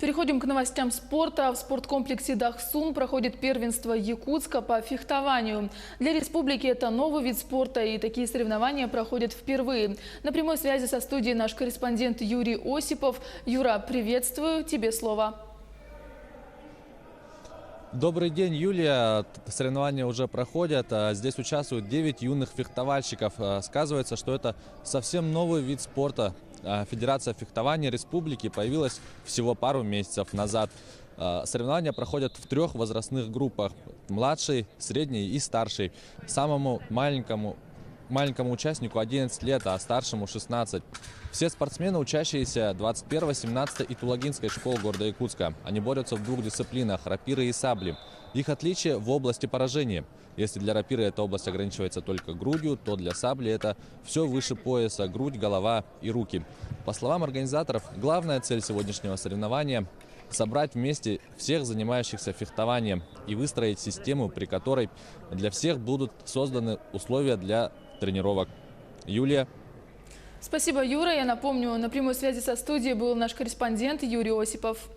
Переходим к новостям спорта. В спорткомплексе Дахсун проходит первенство Якутска по фехтованию. Для республики это новый вид спорта, и такие соревнования проходят впервые. На прямой связи со студией наш корреспондент Юрий Осипов. Юра, приветствую. Тебе слово. Добрый день, Юлия. Соревнования уже проходят. Здесь участвуют 9 юных фехтовальщиков. Сказывается, что это совсем новый вид спорта. Федерация фехтования республики появилась всего пару месяцев назад. Соревнования проходят в 3 возрастных группах: младший, средний и старший. Самому маленькому участнику 11 лет, а старшему 16. Все спортсмены, учащиеся 21-й, 17-й и Тулагинской школ города Якутска. Они борются в 2 дисциплинах – рапиры и сабли. Их отличие в области поражения. Если для рапиры эта область ограничивается только грудью, то для сабли это все выше пояса – грудь, голова и руки. По словам организаторов, главная цель сегодняшнего соревнования – собрать вместе всех занимающихся фехтованием и выстроить систему, при которой для всех будут созданы условия для тренировок. Юлия. Спасибо, Юра. Я напомню, на прямой связи со студией был наш корреспондент Юрий Осипов.